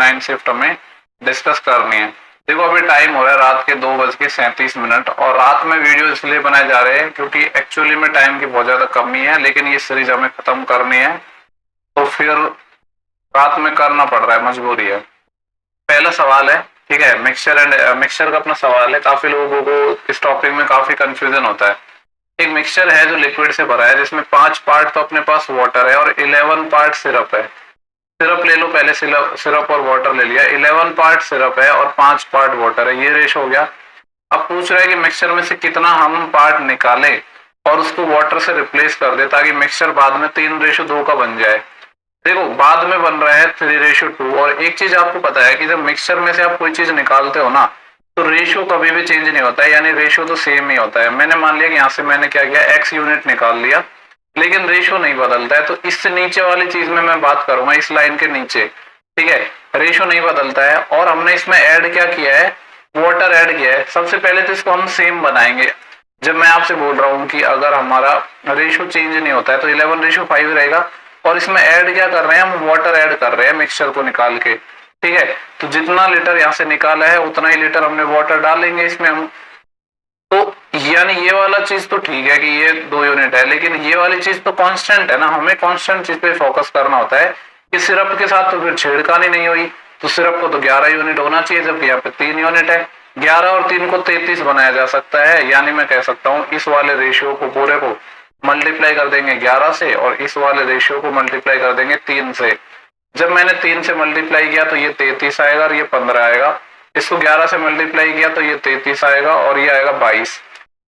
Nine shift हमें discuss करनी है। देखो अभी टाइम हो रहा है रात के 2:37 और रात में वीडियो इसलिए बनाए जा रहे हैं क्योंकि एक्चुअली में टाइम की बहुत ज्यादा कमी है, लेकिन ये सीरीज हमें खत्म करनी है तो फिर रात में करना पड़ रहा है, मजबूरी है। पहला सवाल है, ठीक है, मिक्सचर का अपना सवाल है। काफी लोगों को इस टॉपिक में काफी कंफ्यूजन होता है। एक मिक्सचर है जो लिक्विड से भरा है, जिसमें 5 पार्ट तो अपने पास वाटर है और 11 पार्ट सिरप है। सिरप ले लो, पहले सिरप और वाटर ले लिया, 11 पार्ट सिरप है और 5 पार्ट वाटर है, ये रेशो हो गया। अब पूछ रहा है कि मिक्सचर में से कितना हम पार्ट निकालें और उसको वाटर से रिप्लेस कर दे ताकि मिक्सचर बाद में 3:2 का बन जाए। देखो बाद में बन रहा है 3:2। और एक चीज आपको पता है कि जब मिक्सचर में से आप कोई चीज निकालते हो ना तो रेशियो कभी भी चेंज नहीं होता है, यानी रेशियो तो सेम ही होता है। मैंने मान लिया कि यहाँ से मैंने क्या किया, x यूनिट निकाल लिया, लेकिन रेशियो नहीं बदलता है। तो इससे नीचे वाली चीज में मैं बात करूंगा, इस लाइन के नीचे, ठीक है, रेशियो नहीं बदलता है। और हमने इसमें ऐड क्या किया है, वाटर ऐड किया है। सबसे पहले तो इसको हम सेम बनाएंगे। जब मैं आपसे बोल रहा हूँ कि अगर हमारा रेशियो चेंज नहीं होता है तो 11:5 रहेगा, और इसमें ऐड क्या कर रहे हैं, हम वाटर ऐड कर रहे हैं मिक्सचर को निकाल के, ठीक है। तो जितना लीटर यहाँ से निकाला है उतना ही लीटर हमने वाटर डालेंगे इसमें हम। तो यानी ये वाला चीज तो ठीक है कि ये 2 यूनिट है, लेकिन ये वाली चीज तो कांस्टेंट है ना, हमें कांस्टेंट चीज पे फोकस करना होता है कि सिरप के साथ तो फिर छेड़खानी नहीं हुई, तो सिरप को तो 11 यूनिट होना चाहिए, जबकि यहाँ पे 3 यूनिट है। 11 और 3 को 33 बनाया जा सकता है, यानी मैं कह सकता हूँ इस वाले रेशियो को पूरे को मल्टीप्लाई कर देंगे 11 से और इस वाले रेशियो को मल्टीप्लाई कर देंगे 3 से। जब मैंने 3 से मल्टीप्लाई किया तो ये 33 आएगा और ये 15 आएगा। इसको 11 से मल्टीप्लाई किया तो ये 33 आएगा और ये आएगा 22।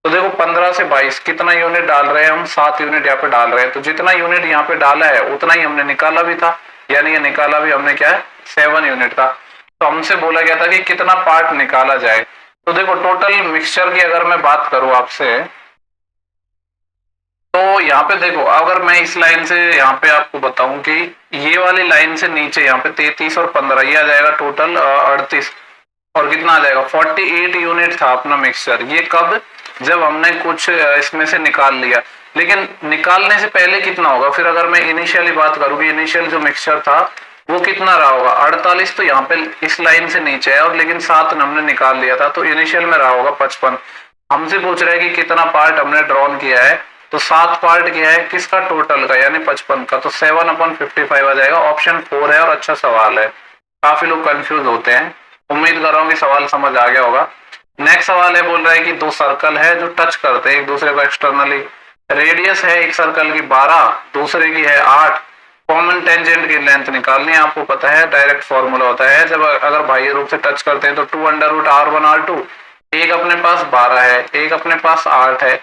तो देखो 15 से 22 कितना यूनिट डाल रहे हैं हम, 7 यूनिट यहाँ पे डाल रहे हैं। तो जितना यूनिट यहाँ पे डाला है उतना ही हमने निकाला भी था, यानी ये निकाला भी हमने क्या है, 7 यूनिट था। तो हमसे बोला गया था कि कितना पार्ट निकाला जाए। तो देखो टोटल मिक्सचर की अगर मैं बात करूं आपसे, तो यहाँ पे देखो अगर मैं इस लाइन से यहाँ पे आपको बताऊं कि ये वाली लाइन से नीचे यहाँ पे 33 और 15 ये आ जाएगा टोटल 38, और कितना आ जाएगा 48 यूनिट था अपना मिक्सचर। ये कब, जब हमने कुछ इसमें से निकाल लिया। लेकिन निकालने से पहले कितना होगा, फिर अगर मैं इनिशियली बात करूँ कि इनिशियल जो मिक्सचर था वो कितना रहा होगा, 48 तो यहाँ पे इस लाइन से नीचे है, और लेकिन 7 हमने निकाल लिया था, तो इनिशियल में रहा होगा 55। हमसे पूछ रहा है कि कितना पार्ट हमने ड्रॉन किया है, तो 7 पार्ट किया है किसका, टोटल का, यानी 55 का। तो 7/55 आ जाएगा। ऑप्शन 4 है और अच्छा सवाल है। काफी लोग कंफ्यूज होते हैं, उम्मीद कर रहा हूँ कि सवाल समझ आ गया होगा। नेक्स्ट सवाल है, बोल रहा है कि 2 सर्कल है जो टच करते हैं एक दूसरे को एक्सटर्नली। रेडियस है एक सर्कल की 12, दूसरे की है 8। कॉमन टेंजेंट की लेंथ निकालनी है, आपको पता है डायरेक्ट फॉर्मूला होता है, जब अगर बाह्य रूप से टच करते हैं तो 2√r1r2। एक अपने पास 12 है, एक अपने पास 8 है।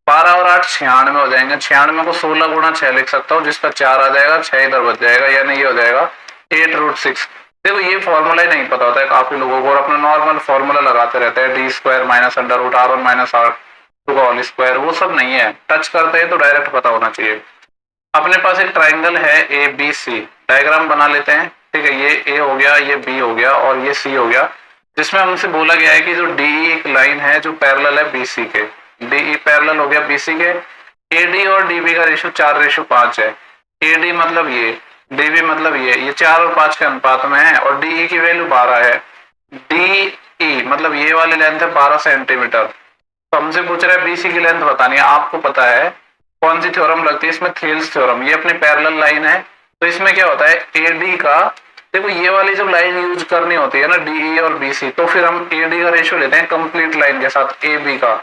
12 और 8 96 हो जाएंगे। 96 को 16 गुणा 6 लिख सकता हूँ, जिसका 4 आ जाएगा, 6 इधर बच जाएगा, यानी ये हो जाएगा 8√6। देखो ये फॉर्मूला ही नहीं पता होता है काफी लोगों को, और अपना नॉर्मल फॉर्मूला लगाते रहते हैं, d² - √r1 - r2 का होल स्क्वायर, वो सब नहीं है। टच करते हैं तो डायरेक्ट पता होना चाहिए। अपने पास एक ट्राइंगल है ABC, डायग्राम बना लेते हैं, ठीक है। ये A हो गया, ये B हो गया और ये C हो गया, जिसमें हमसे बोला गया है कि जो DE एक लाइन है जो पैरेलल है BC के। DE पैरेलल हो गया BC के। AD और DB का रेशियो 4:5 है। AD मतलब ये, DB मतलब ये 4 और 5 के अनुपात में है, और DE की वैल्यू 12 है। DE मतलब ये वाली लेंथ है 12 सेंटीमीटर। तो हमसे पूछ रहा है BC की लेंथ बतानी है। आपको पता है कौन सी थ्योरम लगती है इसमें, थेल्स थ्योरम। ये अपनी पैरेलल लाइन है, तो इसमें क्या होता है, AD का, देखो ये वाली जब लाइन यूज करनी होती है ना DE और BC, तो फिर हम AD का रेशियो लेते हैं कंप्लीट लाइन के साथ AB का।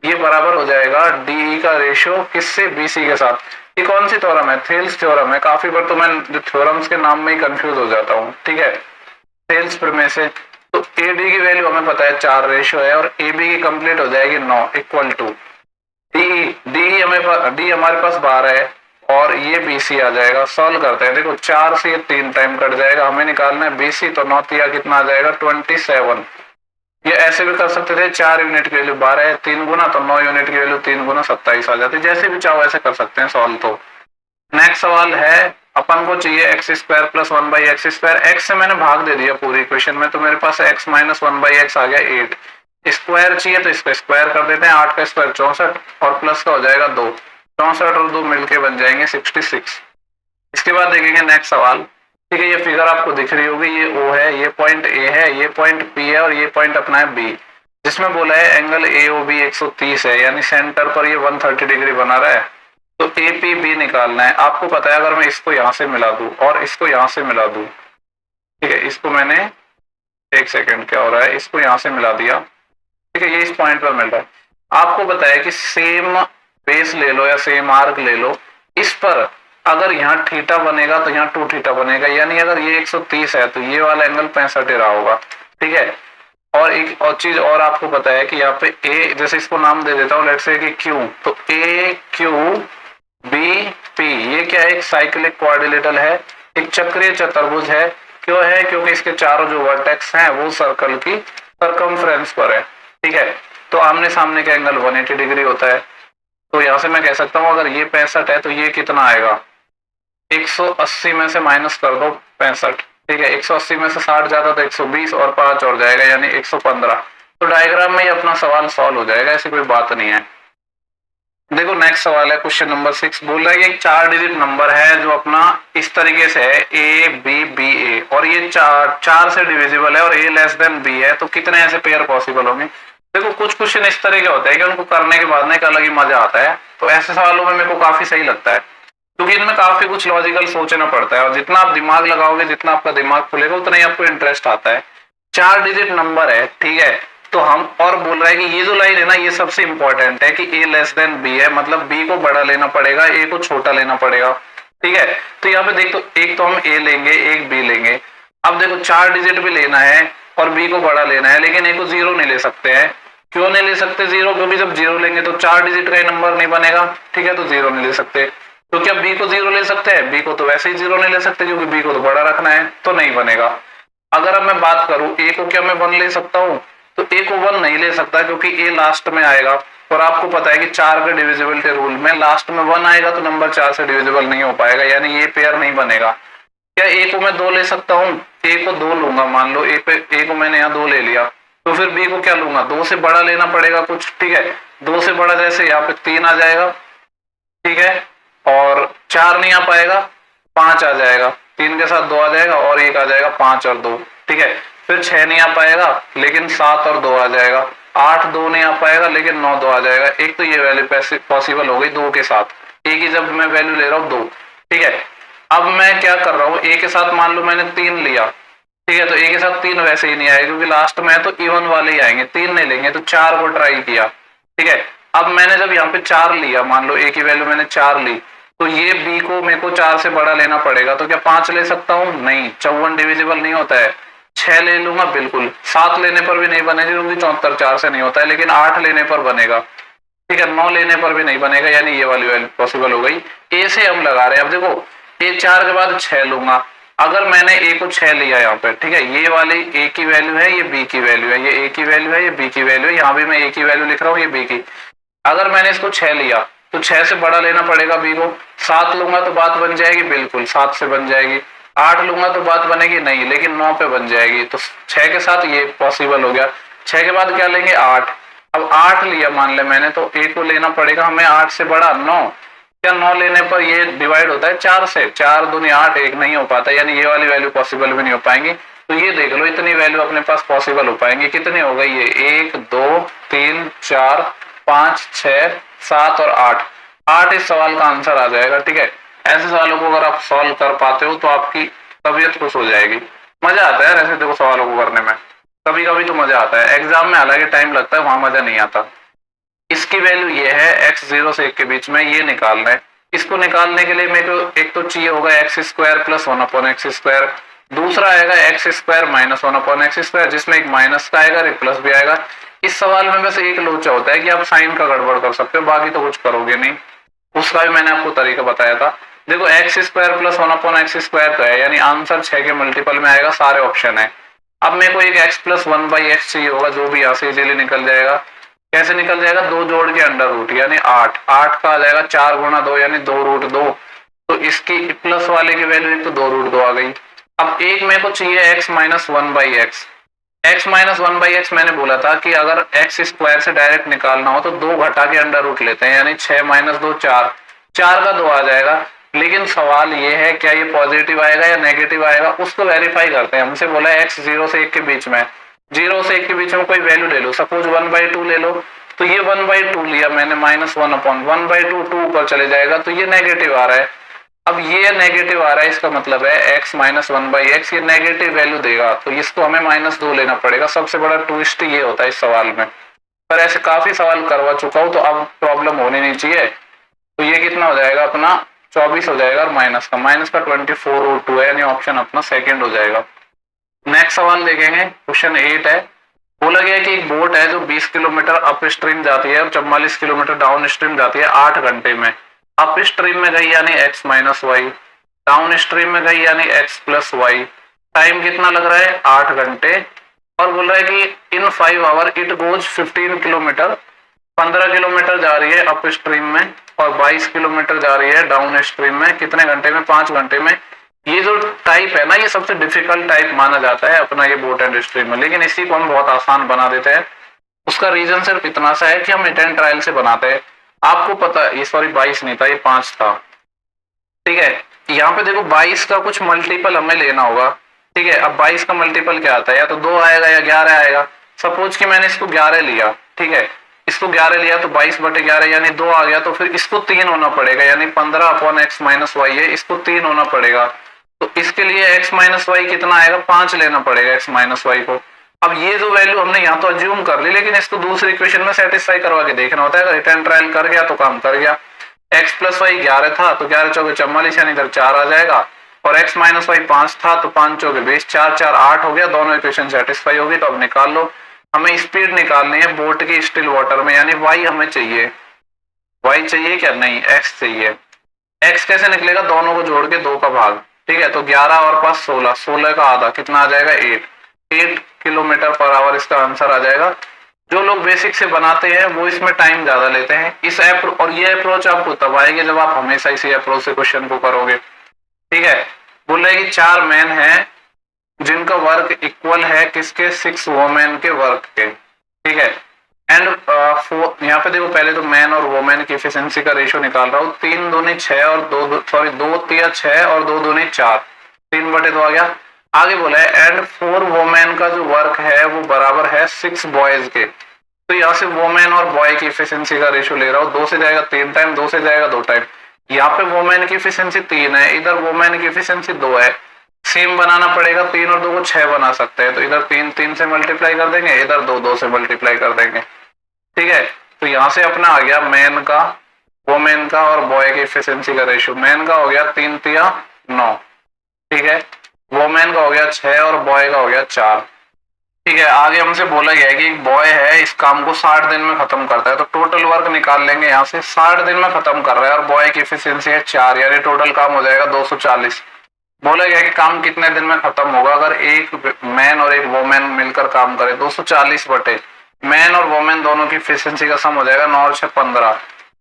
ये बराबर हो जाएगा DE का रेशियो किससे, BC के साथ। ये कौन सी थ्योरम है, थेल्स थ्योरम है। काफी बार तो मैं जो थ्योरम्स के नाम में ही कंफ्यूज हो जाता हूँ, ठीक है। थेल्स प्रमेय से तो AD की वैल्यू हमें पता है 4 रेशियो है, और AB की कंप्लीट हो जाएगी 9 इक्वल टू DE हमारे पास 12 है और ये BC आ जाएगा। सॉल्व करते हैं, देखो 4 से 3 टाइम कट जाएगा, हमें निकालना है BC, तो 9 तिया कितना आ जाएगा 27। ये ऐसे भी कर सकते थे, 4 यूनिट की वैल्यू 12 है, 3 गुना, तो 9 यूनिट की वैल्यू 3 गुना 27 आ जाती है। जैसे भी चाहो ऐसे कर सकते हैं सॉल्व। तो नेक्स्ट सवाल है, अपन को चाहिए x² + 1/x²। x से मैंने भाग दे दिया पूरी इक्वेशन में, तो मेरे पास x - 1/x आ गया 8। स्क्वायर चाहिए तो इसका स्क्वायर कर देते हैं, 8 का स्क्वायर 64 और प्लस का हो जाएगा 2। 64 और 2 मिलके बन जाएंगे 66। इसके बाद देखेंगे नेक्स्ट सवाल, ठीक है, ये फिगर आपको दिख रही होगी, ये O है, ये पॉइंट A है, ये पॉइंट P है और ये पॉइंट अपना है B, जिसमें बोला है एंगल AOB 130 है, यानी सेंटर पर ये 130 डिग्री बना रहा है। तो APB निकालना है। आपको पता है अगर मैं इसको यहां से मिला दूं और इसको यहां से मिला दूं, ठीक है, इसको मैंने, एक सेकेंड, क्या हो रहा है, इसको यहां से मिला दिया, ठीक है, ये इस पॉइंट पर मिल रहा है। आपको पता है कि सेम बेस ले लो या सेम आर्क ले लो, इस पर अगर यहाँ थीटा बनेगा तो यहाँ 2 थीटा बनेगा, यानी अगर ये 130 है तो ये वाला एंगल 65 रहा होगा। ठीक है, और एक और चीज और आपको पता है कि यहाँ पे ए, जैसे इसको नाम दे देता हूँ लेट्स से कि क्यू, तो ए क्यू बी पी, ये क्या है, एक साइक्लिक क्वाड्रिलेटरल है, एक चक्रीय चतुर्भुज है। क्यों है? क्योंकि इसके चारों जो वर्टेक्स हैं वो सर्कल की सर्कमफ्रेंस पर है। ठीक है, तो आमने सामने का एंगल 180 डिग्री होता है। तो यहां से मैं कह सकता हूं अगर ये 65 है तो ये कितना आएगा, 180 में से माइनस कर दो 65। ठीक है, 180 में से 60 जाता तो 120 और 5 और जाएगा यानी 115। तो डायग्राम में ही अपना सवाल सॉल्व हो जाएगा, ऐसी कोई बात नहीं है। देखो नेक्स्ट सवाल है क्वेश्चन नंबर 6, बोल रहा है कि एक 4 डिजिट नंबर है जो अपना इस तरीके से है ए बी बी ए, और ये चार से डिविजिबल है और ए लेस देन बी है, तो कितने ऐसे पेयर पॉसिबल होंगे। देखो कुछ क्वेश्चन इस तरह के होते हैं कि उनको करने के बाद ना एक अलग ही मजा आता है, तो ऐसे सवालों में मेरे को काफी सही लगता है क्योंकि इनमें काफी कुछ लॉजिकल सोचना पड़ता है, और जितना आप दिमाग लगाओगे, जितना आपका दिमाग खुलेगा, उतना ही आपको इंटरेस्ट आता है। 4 डिजिट नंबर है, ठीक है, तो हम और बोल रहा है कि ये जो लाइन है ना, ये सबसे इंपॉर्टेंट है कि ए लेस देन बी है, मतलब बी को बड़ा लेना पड़ेगा, ए को छोटा लेना पड़ेगा। ठीक है, तो यहाँ पे देख, तो एक तो हम ए लेंगे, एक बी लेंगे। अब देखो 4 डिजिट भी लेना है और बी को बड़ा लेना है, लेकिन ए को 0 नहीं ले सकते हैं। क्यों नहीं ले सकते 0? क्योंकि जब 0 लेंगे तो 4 डिजिट का ही नंबर नहीं बनेगा। ठीक है, तो 0 नहीं ले सकते। तो क्या बी को 0 ले सकते हैं? बी को तो वैसे ही 0 नहीं ले सकते क्योंकि बी को तो बड़ा रखना है, तो नहीं बनेगा। अगर अब मैं बात करूं ए को, क्या मैं 1 ले सकता हूं? तो ए को 1 नहीं ले सकता क्योंकि ए लास्ट में आएगा, और आपको पता है कि 4 के डिविजिबिलिटी रूल में लास्ट में 1 आएगा तो नंबर 4 से डिविजिबल नहीं हो पाएगा, यानी ये पेयर नहीं बनेगा। क्या ए को मैं 2 ले सकता हूं? ए को 2 लूंगा, मान लो ए को मैंने यहाँ 2 ले लिया, तो फिर बी को क्या लूंगा, 2 से बड़ा लेना पड़ेगा कुछ। ठीक है, 2 से बड़ा जैसे यहाँ पे 3 आ जाएगा, ठीक है, और 4 नहीं आ पाएगा, 5 आ जाएगा, 3 के साथ 2 आ जाएगा और 1 आ जाएगा, 5 और 2। ठीक है, फिर 6 नहीं आ पाएगा लेकिन 7 और 2 आ जाएगा, 8 2 नहीं आ पाएगा लेकिन 9 2 आ जाएगा। एक तो ये वैल्यू पॉसिबल हो गई 2 के साथ, ए की जब मैं वैल्यू ले रहा हूँ 2। ठीक है, अब मैं क्या कर रहा हूँ, ए के साथ मान लो मैंने 3 लिया, ठीक है, तो ए के साथ 3 वैसे ही नहीं आएगा क्योंकि लास्ट में है तो इवन वाले ही आएंगे, 3 नहीं लेंगे, तो 4 को ट्राई किया। ठीक है, अब मैंने जब यहाँ पे 4 लिया, मान लो ए की वैल्यू मैंने 4 ली, तो ये बी को मेरे को 4 से बड़ा लेना पड़ेगा, तो क्या 5 ले सकता हूँ? नहीं, 54 डिविजिबल नहीं होता है। 6 ले लूंगा बिल्कुल, 7 लेने पर भी नहीं बनेगा क्योंकि 74 4 से नहीं होता है, लेकिन 8 लेने पर बनेगा। ठीक है, 9 लेने पर भी नहीं बनेगा, यानी ये वाली वैल्यू पॉसिबल हो गई। ए से हम लगा रहे हैं, अब देखो ए 4 के बाद 6 लूंगा, अगर मैंने ए को 6 लिया यहाँ पे, ठीक है, ये वाली ए की वैल्यू है, ये बी की वैल्यू है, ये ए की वैल्यू है, ये बी की वैल्यू है, यहाँ भी मैं ए की वैल्यू लिख रहा हूँ, ये बी की। अगर मैंने इसको 6 लिया तो 6 से बड़ा लेना पड़ेगा बी को। 7 लूंगा तो बात बन जाएगी, बिल्कुल 7 से बन जाएगी। 8 लूंगा तो बात बनेगी नहीं, लेकिन 9 पे बन जाएगी, तो 6 के साथ ये पॉसिबल हो गया। 6 के बाद क्या लेंगे? 8। अब 8 लिया मान ले मैंने, तो ए को लेना पड़ेगा हमें 8 से बड़ा 9। क्या 9 लेने पर ये डिवाइड होता है 4 से? 4 दूनी 8, 1 नहीं हो पाता, यानी ये वाली वैल्यू पॉसिबल भी नहीं हो पाएंगी। तो ये देख लो, इतनी वैल्यू अपने पास पॉसिबल हो पाएंगे। कितनी हो गई ये? 1 2 3 4 5 6 7 और 8। 8 इस सवाल का आंसर आ जाएगा। ठीक है, ऐसे सवालों को अगर आप सॉल्व कर पाते हो तो आपकी तबीयत खुश हो जाएगी। मजा आता है ऐसे देखो सवालों को करने में, कभी कभी तो मजा आता है। एग्जाम में हालांकि टाइम लगता है, वहां मजा नहीं आता। इसकी वैल्यू ये है x 0 से 1 के बीच में, ये निकालना है। इसको निकालने के लिए मेरे को एक तो चाहिए होगा एक्स स्क्वायर प्लस 1/x², दूसरा आएगा x² माइनस 1/x², जिसमें एक माइनस का आएगा, एक प्लस भी आएगा। इस सवाल में बस एक लोचा होता है कि आप साइन का गड़बड़ कर सकते हो, बाकी तो कुछ करोगे नहीं। उसका भी मैंने आपको तरीका बताया था। देखो x² प्लस 1/x² तो है, यानी आंसर 6 के मल्टीपल में आएगा, सारे ऑप्शन है। अब मेरे को एक x प्लस 1/x चाहिए होगा, जो भी यहाँ से इजीली निकल जाएगा। कैसे निकल जाएगा? 2 जोड़ के अंडर रूट, यानी 8। 8 का आ जाएगा 4 गुणा 2 यानी 2√2। तो इसकी प्लस वाले की वैल्यू एक तो 2√2 आ गई। अब एक मेरे को चाहिए x minus 1/x। x minus 1/x मैंने बोला था कि अगर x² से डायरेक्ट निकालना हो तो 2 घटा के अंडर रूट लेते हैं, यानी 6 माइनस 2 4, 4 का 2 आ जाएगा। लेकिन सवाल ये है क्या ये पॉजिटिव आएगा या नेगेटिव आएगा, उसको वेरीफाई करते हैं। हमसे बोला है x 0 से 1 के बीच में, 0 से 1 के बीच में कोई वैल्यू ले लो, सपोज 1/2 ले लो, तो ये 1/2 लिया मैंने, -1/1/2 2 ऊपर चले जाएगा, तो ये नेगेटिव आ रहा है। अब ये नेगेटिव आ रहा है, इसका मतलब है x - 1/x ये नेगेटिव वैल्यू देगा, तो इसको हमें -2 लेना पड़ेगा। सबसे बड़ा ट्विस्ट ये होता है इस सवाल में, पर ऐसे काफी सवाल करवा चुका हूं तो अब प्रॉब्लम होनी नहीं चाहिए। तो ये कितना हो जाएगा अपना 24 हो जाएगा, और माइनस का 24/2 है, यानी ऑप्शन अपना सेकंड हो जाएगा। नेक्स्ट सवाल देखेंगे, क्वेश्चन 8 है। बोला गया कि एक बोट है जो 20 किलोमीटर अप स्ट्रीम जाती है और 44 किलोमीटर डाउन स्ट्रीम जाती है 8 घंटे में। अप स्ट्रीम में गई यानी x - y, डाउन स्ट्रीम में गई यानी x + y। टाइम कितना लग रहा है 8 घंटे, और बोल रहा है कि इन 5 hour it goes 15 kilometre, 15 kilometre जा रही है अप स्ट्रीम में और 22 किलोमीटर जा रही है डाउन स्ट्रीम में। कितने घंटे में 5 घंटे में। ये जो टाइप है ना, ये सबसे डिफिकल्ट टाइप माना जाता है अपना ये बोट एंड स्ट्रीम में, लेकिन इसी को हम बहुत आसान बना देते हैं। उसका रीजन सिर्फ इतना सा है कि हम हिट एंड ट्रायल से बनाते हैं। आपको पता ये, सॉरी 22 नहीं था, ये 5 था, ठीक है। यहाँ पे देखो 22 का कुछ मल्टीपल हमें लेना होगा, ठीक है। अब 22 का मल्टीपल क्या आता है, या तो 2 आएगा या 11 आएगा। सपोज कि मैंने इसको 11 लिया, ठीक है, इसको 11 लिया तो 22/11 यानी 2 आ गया, तो फिर इसको 3 होना पड़ेगा, यानी 15/x - y है, इसको 3 होना पड़ेगा। तो इसके लिए x - y कितना आएगा, 5 लेना पड़ेगा x - y को। अब ये जो वैल्यू हमने यहाँ तो अज्यूम कर ली, लेकिन इसको दूसरी इक्वेशन में सेटिस्फाई करवा के देखना होता है। अगर रिटर्न ट्रायल कर गया तो काम कर गया। x + y 11 था तो 11 × 4 = 44, यानी इधर 4 आ जाएगा, और x - y 5 था तो 5 × 4 = 20, 4 4 8 हो गया। दोनों इक्वेशन सेटिस्फाई होगी, तो अब निकाल लो। हमें स्पीड निकालनी है बोट की स्टिल वाटर में, यानी y हमें चाहिए। y चाहिए क्या, नहीं x चाहिए। x कैसे निकलेगा, दोनों को जोड़ के 2 का भाग, ठीक है। तो 11 और 5 16, 16 का आधा कितना आ जाएगा 8 किलोमीटर/आवर इसका आंसर आ जाएगा। जो लोग बेसिक से बनाते हैं वो इसमें टाइम ज्यादा लेते हैं। इस और ये अप्रोच आपको तब आएगी जब आप हमेशा इसी अप्रोच से क्वेश्चन को करोगे, ठीक है। बोल रहे कि 4 मैन हैं जिनका वर्क इक्वल है किसके, 6 वोमेन के वर्क के, ठीक है। एंड यहाँ पे देखो पहले तो मैन और वोमेन की एफिशिएंसी का रेशियो निकाल रहा हूँ। 3 दूनी 6 और 2 3 6 और 2 दूनी 4, 3/2 आ गया। आगे बोला है एंड 4 वोमेन का जो वर्क है वो बराबर है 6 बॉयज के। तो यहाँ से वोमेन और बॉय की एफिशिएंसी का रेशियो ले रहा हूँ। 2 से जाएगा 3 टाइम, 2 से जाएगा 2 टाइम। यहाँ पे वोमेन की एफिशिएंसी 3 है, इधर वोमेन की एफिशिएंसी 2 है। सेम बनाना पड़ेगा, 3 और 2 को 6 बना सकते हैं, तो इधर 3 3 से मल्टीप्लाई कर देंगे, इधर 2 2 से मल्टीप्लाई कर देंगे, ठीक है। तो यहाँ से अपना आ गया मैन का, वोमेन का और बॉय की एफिशिएंसी का रेशियो। मैन का हो गया 3 × 3 = 9, ठीक है। वोमेन का हो गया 6 और बॉय का हो गया 4, ठीक है। आगे हमसे बोला गया है कि एक बॉय है इस काम को 60 दिन में खत्म करता है, तो टोटल वर्क निकाल लेंगे यहाँ से। 60 दिन में खत्म कर रहा है और बॉय की एफिशिएंसी है 4, यानी टोटल काम हो जाएगा 240। बोला गया कि काम कितने दिन में खत्म होगा, अगर एक मैन और एक वोमेन मिलकर काम करे। 240 बटे मैन और वोमेन दोनों की एफिशिएंसी का सम हो जाएगा 9 और 6 15,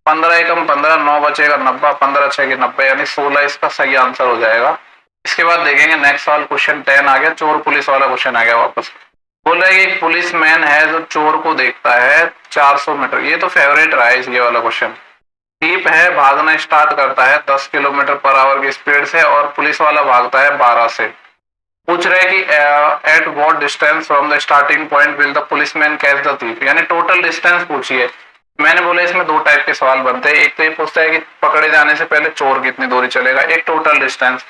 15 एकम 15, 9 बचेगा 90, 15 6 = 90, यानी 16 इसका सही आंसर हो जाएगा। इसके बाद देखेंगे नेक्स्ट सवाल, क्वेश्चन 10 आ गया, चोर पुलिस वाला क्वेश्चन आ गया वापस। बोल रहा है कि एक पुलिस मैन है जो चोर को देखता है 400 मीटर, ये तो फेवरेट रहा है ये वाला क्वेश्चन। डीप है, भागना स्टार्ट करता है 10 किलोमीटर/आवर की स्पीड से और पुलिस वाला भागता है 12 से। पूछ रहे हैं कि at what distance from the starting point will the policeman catch the thief, यानी टोटल डिस्टेंस पूछिए। मैंने बोला इसमें 2 टाइप के सवाल बनते हैं। एक तो ये पूछता है कि पकड़े जाने से पहले चोर कितनी दूरी चलेगा, एक टोटल डिस्टेंस।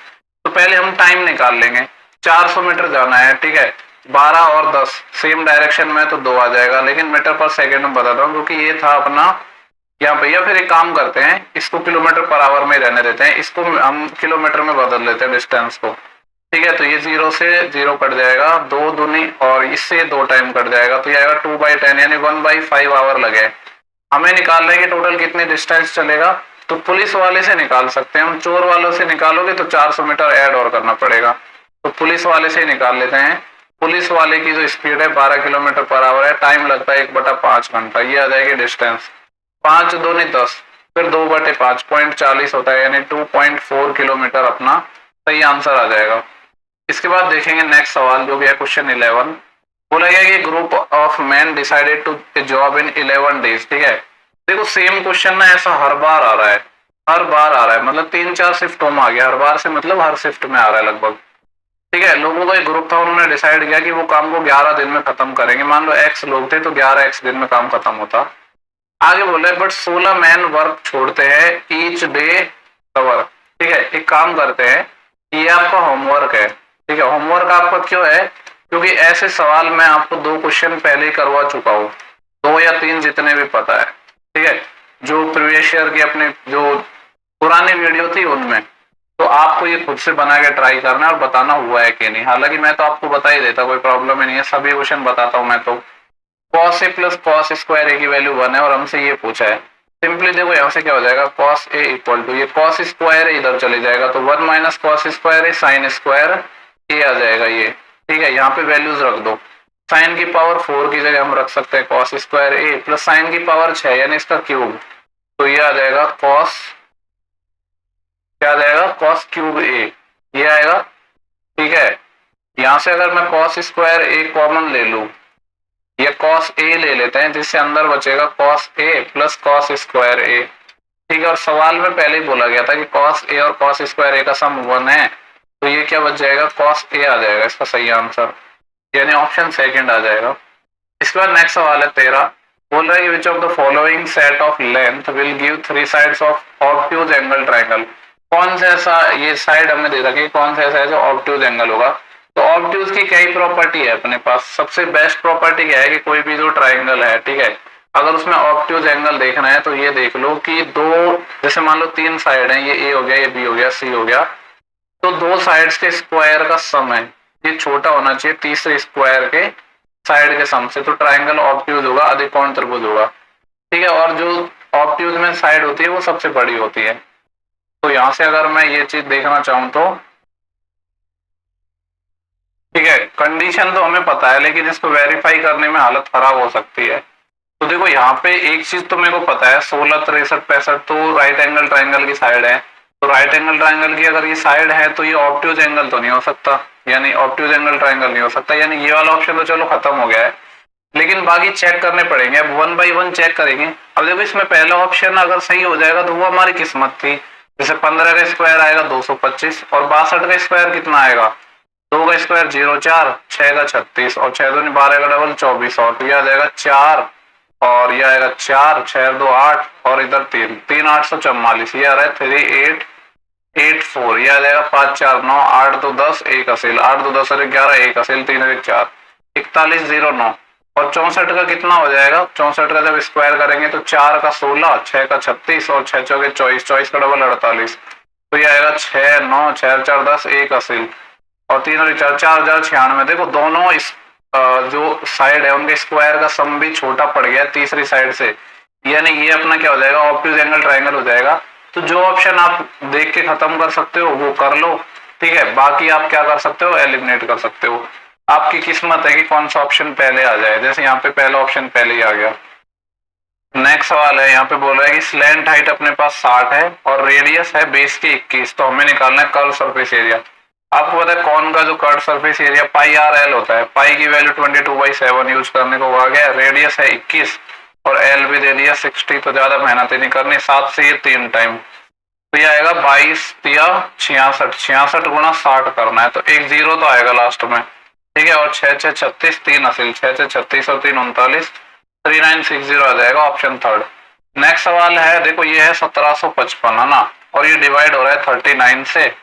तो पहले हम टाइम निकाल लेंगे। 400 मीटर जाना है, ठीक है। 12 और 10 सेम डायरेक्शन में तो 2 आ जाएगा, लेकिन मीटर/सेकंड में बताता हूँ क्योंकि ये था अपना यहाँ पे। या फिर एक काम करते हैं, इसको किलोमीटर/आवर में रहने देते हैं, इसको हम किलोमीटर में बदल लेते हैं डिस्टेंस को, ठीक है। तो ये 0 से 0 कट जाएगा, 2 दूनी और इससे 2 टाइम कट जाएगा, तो ये आएगा 2/10, यानी 1/5 आवर लगे। हमें निकालना है कि टोटल कितनी डिस्टेंस चलेगा। तो पुलिस वाले से निकाल सकते हैं हम, चोर वालों से निकालोगे तो 400 मीटर ऐड और करना पड़ेगा, तो पुलिस वाले से निकाल लेते हैं। पुलिस वाले की जो स्पीड है 12 किलोमीटर/आवर है, टाइम लगता है 1/5 घंटा, ये आ जाएगी डिस्टेंस। 5 दूनी 10, फिर 2/5 0.40 होता है, यानी 2.4 किलोमीटर अपना सही आंसर आ जाएगा। इसके बाद देखेंगे नेक्स्ट सवाल जो भी है क्वेश्चन 11। बोला गया कि group of man decided to job in 11 days, ठीक है। देखो सेम क्वेश्चन ना ऐसा हर बार आ रहा है, हर बार आ रहा है, मतलब 3-4 शिफ्टों में आ गया, हर बार से मतलब हर शिफ्ट में आ रहा है लगभग। ठीक है, लोगों का एक ग्रुप था, उन्होंने डिसाइड किया कि वो काम को 11 दिन में खत्म करेंगे। मान लो x लोग थे तो 11x दिन में काम खत्म होता। आगे बोल रहे बट 16 मैन वर्क छोड़ते हैं ईच डे कवर। ठीक है, एक काम करते हैं, ये आपका होमवर्क है। ठीक है, होमवर्क आपका क्यों है, क्योंकि ऐसे सवाल मैं आपको 2 क्वेश्चन पहले ही करवा चुका हूँ, 2 या 3 जितने भी पता है। ठीक है, जो प्रीवियस ईयर की अपने जो पुरानी वीडियो थी उनमें, तो आपको ये खुद से बना के ट्राई करना है और बताना हुआ है कि नहीं। हालांकि मैं तो आपको बता ही देता, कोई प्रॉब्लम ही नहीं है, सभी क्वेश्चन बताता हूँ मैं तो। cos a plus cos square a की वैल्यू 1 है और हमसे ये पूछा है। सिंपली देखो यहाँ से क्या हो जाएगा, cos a इक्वल टू ये cos स्क्वायर इधर चले जाएगा तो 1 माइनस cos स्क्वायर ए साइन स्क्वायर ए आ जाएगा ये। ठीक है, यहाँ पे वैल्यूज रख दो। साइन की पावर 4 की जगह हम रख सकते हैं cos स्क्वायर ए प्लस साइन की पावर 6 यानी इसका क्यूब, तो ये आ जाएगा cos, क्या आ जाएगा cos क्यूब ए, ये आएगा। ठीक है, यहां से अगर मैं cos स्क्वायर ए कॉमन ले लूं, ये cos a ले लेते हैं, जिससे अंदर बचेगा cos a plus cos square a। ठीक है, और सवाल में पहले ही बोला गया था कि cos a और cos स्क्वायर a का सम 1 है, तो ये क्या बच जाएगा, cos a आ जाएगा इसका सही आंसर, यानी ऑप्शन सेकंड आ जाएगा। इसके बाद नेक्स्ट सवाल है 13, बोल रहा है कि which of the following set of length will give 3 sides of obtuse angle triangle. कौन सा ऐसा, ये साइड हमने दे रखी है, कौन सा ऐसा है जो ऑब्ट्यूज एंगल होगा। तो ऑब्ट्यूज की क्या ही प्रॉपर्टी है अपने पास, सबसे बेस्ट प्रॉपर्टी क्या है कि कोई भी जो ट्राइंगल है, ठीक है, अगर उसमें ऑब्ट्यूज एंगल देखना है तो ये देख लो कि दो, जैसे मान लो 3 साइड है, ये ए हो गया, ये बी हो गया, सी हो गया, तो 2 साइड्स के स्क्वायर का सम है, ये छोटा होना चाहिए तीसरे स्क्वायर के साइड के सम से, तो ट्राइंगल ऑब्ट्यूज होगा, अधिकोण त्रिभुज होगा। ठीक है, और जो ऑब्ट्यूज में साइड होती है वो सबसे बड़ी होती है। तो यहां से अगर मैं ये चीज देखना चाहूं तो ठीक है, कंडीशन तो हमें पता है लेकिन इसको वेरीफाई करने में हालत खराब हो सकती है। तो देखो यहाँ पे एक चीज तो मेरे को पता है, 16, 63, 65 तो राइट एंगल ट्राइंगल की साइड है, तो राइट एंगल ट्राइंगल की अगर ये साइड है तो ये ऑब्ट्यूज एंगल तो नहीं हो सकता, यानी ऑब्ट्यूज एंगल ट्राइंगल नहीं हो सकता, यानी ये वाला ऑप्शन तो चलो खत्म हो गया है। लेकिन बाकी चेक करने पड़ेंगे, अब 1 बाई 1 चेक करेंगे। अब देखो इसमें पहला ऑप्शन अगर सही हो जाएगा तो वो हमारी किस्मत थी, जैसे 15 का स्क्वायर आएगा 225 और 62 का स्क्वायर कितना आएगा, 2 का स्क्वायर 0, 4, 6 का 36 और 6 दूनी 12 का डबल 24 और तो यह आ जाएगा 4 और यह आएगा 4, 6 2 8 और इधर 3, 3 844, ये आ रहा है 3884, यह आ जाएगा 5 4 9 8 2 10 1 असील 8 2 10 और 11 1 असील 3 1 4 4109 और 64 का कितना हो जाएगा, 64 का जब स्क्वायर करेंगे तो 4 का 16, 6 का 36 और 6 चौके 24, 24 का डबल 48, तो ये आएगा 6 9 6 4 10 1 असील और 3 और 4 4096। देखो दोनों इस जो साइड है उनके स्क्वायर का सम भी छोटा पड़ गया तीसरी साइड से, यानी ये अपना क्या हो जाएगा, ऑब्ट्यूज एंगल ट्राइंगल हो जाएगा। तो जो ऑप्शन आप देख के खत्म कर सकते हो वो कर लो, ठीक है, बाकी आप क्या कर सकते हो, एलिमिनेट कर सकते हो। आपकी किस्मत है कि कौन सा ऑप्शन पहले आ जाए, जैसे यहाँ पे पहला ऑप्शन पहले ही आ गया। नेक्स्ट सवाल है, यहाँ पे बोल रहा है कि स्लैंट हाइट अपने पास 60 है और रेडियस है बेस की 21, तो हमें निकालना है कर्व सरफेस एरिया। आपको पता है कौन का जो curve surface area pi R L होता है, पाई की वैल्यू 22/7 यूज करने को आ गया, रेडियस है 21 और एल भी दे दिया 60, तो ज्यादा मेहनत ही नहीं करनी, 7 से ये 3 टाइम, तो ये आएगा 22 या 66, 66 गुणा 60 करना है, तो एक 0 तो आएगा लास्ट में, ठीक है, और 6 6 36 3 असील 6 6 36 और 3 39 3960 आ जाएगा ऑप्शन थर्ड। नेक्स्ट सवाल है, देखो ये है 1755 है ना, और ये डिवाइड हो रहा है 39 से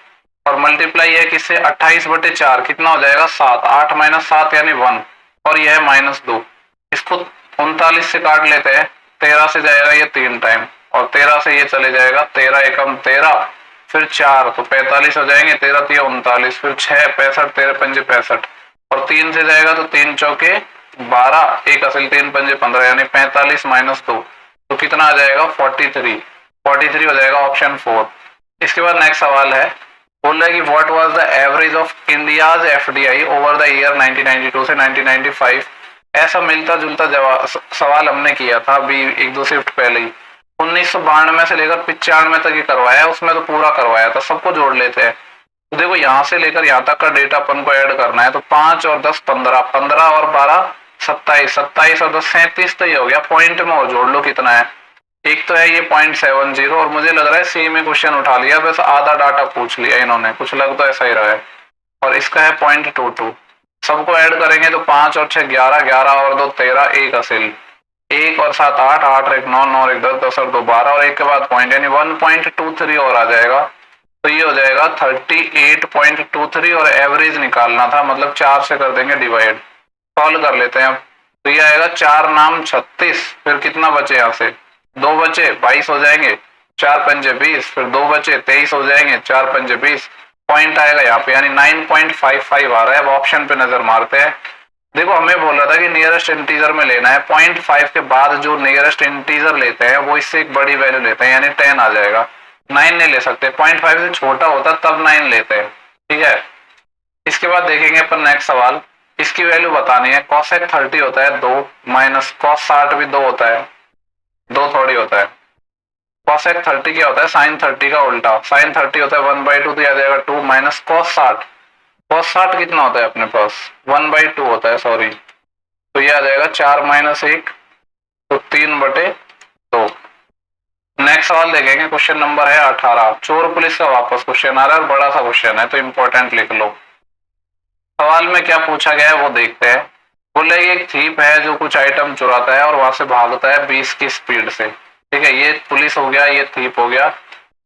और मल्टीप्लाई है किससे, 28/4 कितना हो जाएगा 7, 8 - 7 यानी 1 और ये है -2, इसको 39 से काट लेते हैं, 13 से जाएगा ये 3 टाइम और 13 से ये चले जाएगा 13 एकम 13 फिर 4 तो 45 हो जाएंगे, 13 3 39 फिर 6 65 13 5 65 और 3 से जाएगा तो 3 चौके 12 1 असल 3 5 15 यानी 45 - 2 तो कितना आ जाएगा 43 हो जाएगा ऑप्शन 4। इसके बाद नेक्स्ट सवाल है, बोल रहा है कि what was the average of India's FDI over the year 1992 से 1995। ऐसा मिलता जुलता सवाल हमने किया था अभी 1-2 शिफ्ट पहले ही, 1992 से लेकर 95 तक ही करवाया, उसमें तो पूरा करवाया था, सबको जोड़ लेते हैं। तो देखो यहाँ से लेकर यहाँ तक का डेटा अपन को ऐड करना है, तो 5 और 10 15, 15 और 12 27, 27 और 10 37 तो ये हो गया, पॉइंट में और जोड़ लो कितना है, एक तो है ये 0.70 और मुझे लग रहा है सेम में क्वेश्चन उठा लिया, बस आधा डाटा पूछ लिया इन्होंने, कुछ लग तो ऐसा ही रहा है। और इसका है 0.22। सबको ऐड करेंगे तो 5 और 6 11, 11 और 2 13, 1 हासिल, 1 और 7 8, 8 और 1 9, 9 और 1 10, 10 और 2 12 और 1 के बाद पॉइंट यानी 1.23 और आ जाएगा। तो ये हो जाएगा 38.23 और एवरेज निकालना था, मतलब 4 से कर देंगे डिवाइड। सॉल्व कर लेते हैं अब। तो ये आएगा 4 नाम 36, फिर कितना बचे यहाँ से 2 बचे 22 हो जाएंगे, 4 पंजे 20, फिर 2 बचे 23 हो जाएंगे, 4 पंजे 20, पॉइंट आएगा यहाँ पे यानी 9.55 आ रहा है। अब ऑप्शन पे नजर मारते हैं। देखो हमें बोल रहा था कि नियरेस्ट इंटीजर में लेना है, 0.5 के बाद जो नियरेस्ट इंटीजर लेते हैं वो इससे एक बड़ी वैल्यू लेते हैं यानी 10 आ जाएगा। 9 नहीं ले सकते, 0.5 से छोटा होता तब 9 लेते हैं, ठीक है। इसके बाद देखेंगे अपन नेक्स्ट सवाल, इसकी वैल्यू बतानी है। cosec 30 होता है 2 माइनस cos 60 भी 2 होता है, 2 थोड़ी होता है। cosec 30 क्या होता है sin 30 का उल्टा, sin 30 होता है 1/2 तो आ जाएगा 2 माइनस cos 60, cos 60 कितना होता है अपने पास 1/2 होता है, सॉरी। तो ये आ जाएगा 4 माइनस 1 तो 3/2। नेक्स्ट सवाल देखेंगे, क्वेश्चन नंबर है 18। चोर पुलिस का वापस क्वेश्चन आ रहा है, बड़ा सा क्वेश्चन है तो इंपॉर्टेंट लिख लो। सवाल में क्या पूछा गया है वो देखते हैं। बोले एक थीप है जो कुछ आइटम चुराता है और वहां से भागता है 20 की स्पीड से, ठीक है। ये पुलिस हो गया, ये थीप हो गया,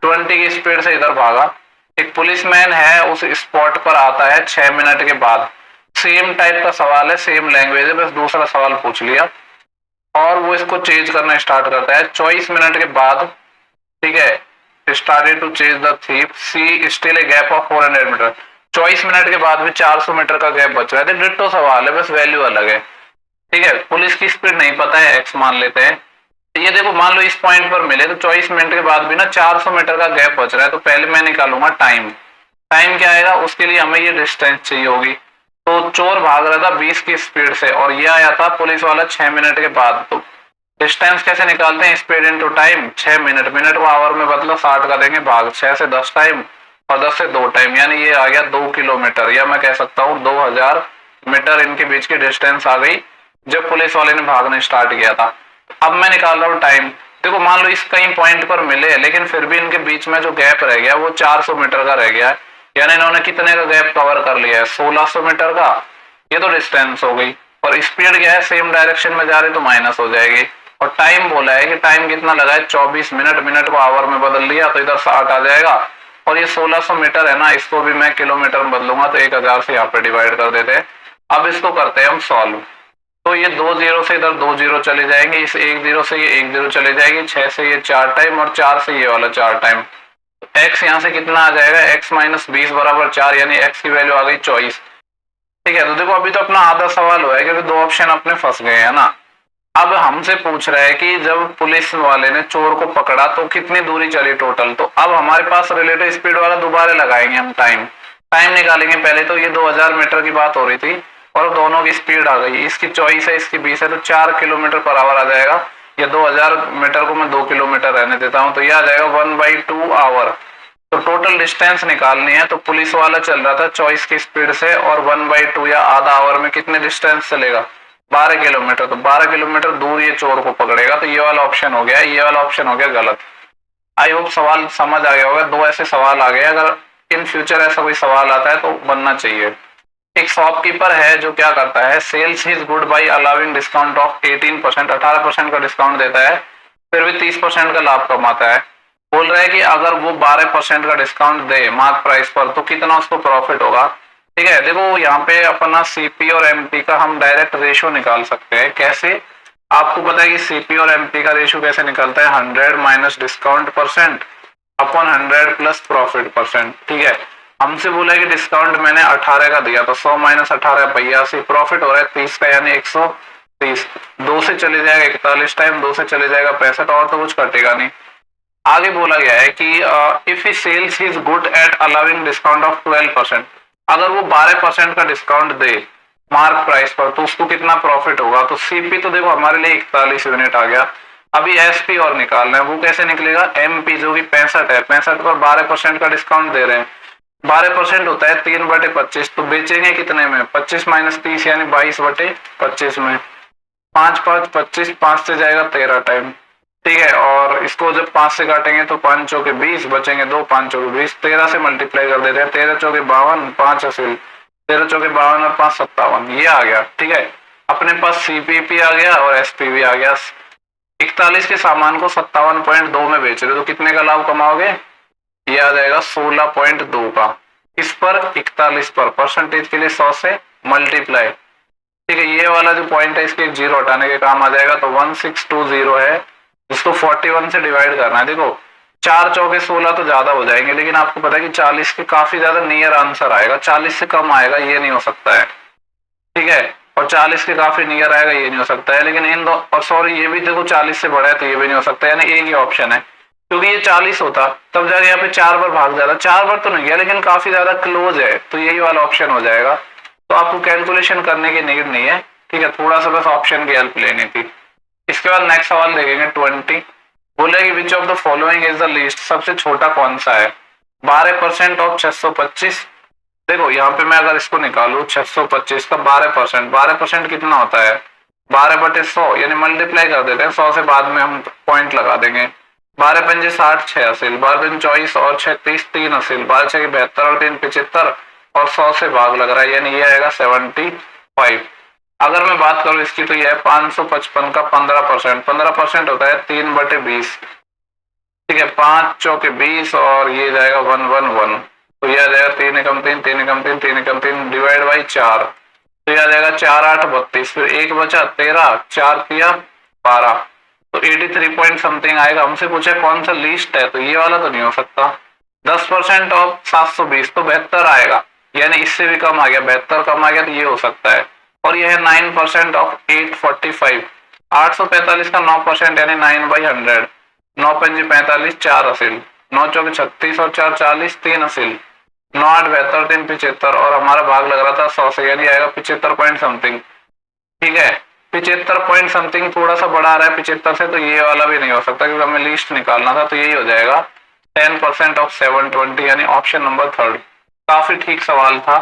20 की स्पीड से इधर भागा। एक पुलिसमैन है उस स्पॉट पर आता है 6 मिनट के बाद। सेम टाइप का सवाल है, सेम लैंग्वेज है, बस दूसरा सवाल पूछ लिया। और वो इसको चेंज करना स्टार्ट करता है 24 मिनट के बाद, ठीक है। Started to change the thief, see still a gap of 400 metre. 24 minute के बाद भी 400 मीटर का गैप बच रहा है। डिट्टो सवाल है, बस वैल्यू अलग है, ठीक है। पुलिस की स्पीड नहीं पता है, एक्स मान लेते हैं। ये देखो मान लो इस पॉइंट पर मिले तो 24 मिनट के बाद भी ना 400 मीटर का गैप बच रहा है। तो पहले मैं निकालूंगा टाइम। टाइम क्या आएगा, उसके लिए हमें ये डिस्टेंस चाहिए होगी। तो चोर भाग रहा था 20 की स्पीड से और ये आया था पुलिस वाला 6 मिनट के बाद। तो डिस्टेंस कैसे निकालते हैं, speed into time, 6 minute, minute को आवर में बदलो 60 का देंगे भाग 6 से 10 टाइम और 10 से 2 टाइम, यानी ये आ गया 2 किलोमीटर, या मैं कह सकता हूँ 2000 मीटर इनके बीच की डिस्टेंस आ गई जब पुलिस वाले ने भागना स्टार्ट किया था। अब मैं निकाल रहा हूँ टाइम। देखो मान लो इस कहीं पॉइंट पर मिले लेकिन फिर भी इनके बीच में जो गैप रह गया वो 400 मीटर का रह गया है, यानी इन्होंने कितने का गैप कवर कर लिया है 1600 मीटर का। ये तो डिस्टेंस हो गई और स्पीड क्या है सेम डायरेक्शन में जा रही तो माइनस हो जाएगी। और टाइम बोला है कि टाइम कितना लगा है 24 मिनट, मिनट को आवर में बदल लिया तो इधर 60 आ जाएगा। और ये 1600 मीटर है ना, इसको भी मैं किलोमीटर में बदलूंगा तो 1000 से यहाँ पे डिवाइड कर देते हैं। अब इसको करते हैं हम सॉल्व। तो ये 2 0 से इधर 2 0 चले जाएंगे, इस 1 0 से ये 1 0 चले जाएगी, 6 से ये 4 टाइम और 4 से ये वाला 4 टाइम। x यहाँ से कितना आ जाएगा, x माइनस 20 बराबर 4, यानी x की वैल्यू आ गई 24, ठीक है। तो देखो अभी तो अपना आधा सवाल हुआ है क्योंकि 2 ऑप्शन अपने फंस गए हैं ना। अब हमसे पूछ रहा है कि जब पुलिस वाले ने चोर को पकड़ा तो कितनी दूरी चली टोटल। तो अब हमारे पास रिलेटिव स्पीड वाला दोबारा लगाएंगे हम, टाइम निकालेंगे। पहले तो ये 2000 मीटर की बात हो रही थी और दोनों की स्पीड आ गई, इसकी 24 है इसकी 20 है तो 4 किलोमीटर पर आवर आ जाएगा। ये 2000 मीटर को मैं 2 किलोमीटर रहने देता हूँ तो ये आ जाएगा 1/2 आवर। तो टोटल डिस्टेंस निकालनी है तो पुलिस वाला चल रहा था 24 की स्पीड से और 1/2 या आधा आवर में कितने डिस्टेंस चलेगा 12 किलोमीटर। तो 12 किलोमीटर दूर ये चोर को पकड़ेगा। तो ये वाला ऑप्शन हो गया, ये वाला ऑप्शन हो गया गलत। आई होप सवाल समझ आ गया होगा। 2 ऐसे सवाल आ गए, अगर इन फ्यूचर ऐसा कोई सवाल आता है तो बनना चाहिए। एक शॉपकीपर है जो क्या करता है, sells his good by allowing discount of 18%, 18% का डिस्काउंट देता है फिर भी 30% का लाभ कमाता है। बोल रहा है कि अगर वो 12% का डिस्काउंट दे मार्क प्राइस पर तो कितना उसको प्रॉफिट होगा, ठीक है। देखो यहाँ पे अपना सीपी और एमपी का हम डायरेक्ट रेशो निकाल सकते हैं। कैसे, आपको पता है कि सीपी और एमपी का रेशो कैसे निकलता है, 100 minus discount percent upon 100 plus profit percent, ठीक है। हमसे बोला है कि डिस्काउंट मैंने 18 का दिया तो 100 माइनस 18 82, प्रॉफिट हो रहा है 30 का यानी 130। 2 से चले जाएगा 41 टाइम, 2 से चले जाएगा 65 और तो कुछ कटेगा नहीं। आगे बोला गया है कि if he sales his good at allowing discount of 12%, अगर वो 12% का डिस्काउंट दे मार्क प्राइस पर तो उसको कितना प्रॉफिट होगा। तो सीपी तो देखो हमारे लिए 41 यूनिट आ गया। अभी एसपी और निकालना है, वो कैसे निकलेगा, एमपी जो कि 65 है, 65 पर 12% का डिस्काउंट दे रहे हैं, 12% होता है 3/25, तो बेचेंगे कितने में 25 माइनस 30 यानी 22/25 में, 5 5 25, 5 से जाएगा 13 टाइम, ठीक है। और इसको जब 5 से काटेंगे तो 5 चौके 20, बचेंगे 2, 5 चौके 20, 13 से मल्टीप्लाई कर देते हैं, 13 चौके 52, 5 असील, 13 चौके 52 और 5 57, ये आ गया। ठीक है, अपने पास सीपीपी आ गया और एसपीवी आ गया। 41 के सामान को 57.2 में बेच रहे हो तो कितने का लाभ कमाओगे? ये आ जाएगा 16.2 का। इस पर 41 पर परसेंटेज के लिए 100 से मल्टीप्लाई। ठीक है, ये वाला जो पॉइंट है इसके एक जीरो हटाने के काम आ जाएगा, तो 1620 है, जिसको 41 से डिवाइड करना है। देखो 4 चौके 16 तो ज्यादा हो जाएंगे, लेकिन आपको पता है कि 40 के काफी ज्यादा नियर आंसर आएगा, 40 से कम आएगा ये नहीं हो सकता है। ठीक है, और 40 के काफी नियर आएगा ये नहीं हो सकता है, लेकिन इन दो, और सॉरी ये भी देखो 40 से बड़ा है तो ये भी नहीं हो सकता, यानी एक ही ऑप्शन है, क्योंकि ये 40 होता तब जाके यहाँ पे 4 बार भाग जाता, 4 बार तो नहीं गया लेकिन काफी ज्यादा क्लोज है, तो यही वाला ऑप्शन हो जाएगा। तो आपको कैलकुलेशन करने की नीड नहीं है। ठीक है, थोड़ा सा बस ऑप्शन की हेल्प लेनी थी। इसके बाद नेक्स्ट सवाल देखेंगे 20। बोले कि which of the following is the least, सबसे छोटा कौन सा है? 12% ऑफ 625। देखो यहाँ पे मैं अगर इसको निकालू 625 का 12%, 12% कितना होता है? 12/100, यानी मल्टीप्लाई कर देते हैं 100 से, बाद में हम पॉइंट लगा देंगे। 12 पंजे 60, 6 असील, 12 पंजे 24 और 6 30, 3 असील, 12 6 72 और 3 75 और 100 से भाग लग रहा है, यानी ये आएगा 75। अगर मैं बात करूं इसकी तो ये है 555 का 15%, 15% होता है 3/20। ठीक है, 5 चौके 20 और ये जाएगा 111, तो ये आ जाएगा 3 एकम 3, 3 एकम 3, 3 एकम 3 डिवाइड बाई 4, तो ये आ जाएगा 4 8 32, फिर 1 बचा 13, 4 किया 12, तो 83 पॉइंट समथिंग आएगा। हमसे पूछा कौन सा लीस्ट है, तो ये वाला तो नहीं हो सकता। 10% ऑफ 720 तो 72 आएगा, यानी इससे भी कम आ गया, 72 कम आ गया तो ये हो सकता है। और ये है 9% ऑफ 845, 845 का 9% यानी 9/100, 9 पंजे 45, 4 असील, 9 चौके 36 और 4 40, 3 असील, 9 8 72, 3 75 और हमारा भाग लग रहा था 100 से, यानी आएगा 75 पॉइंट समथिंग। ठीक है, 75 पॉइंट समथिंग थोड़ा सा बड़ा आ रहा है 75 से, तो ये वाला भी नहीं हो सकता क्योंकि हमें लिस्ट निकालना था, तो यही हो जाएगा 10% ऑफ 720, यानी ऑप्शन नंबर 3। काफी ठीक सवाल था।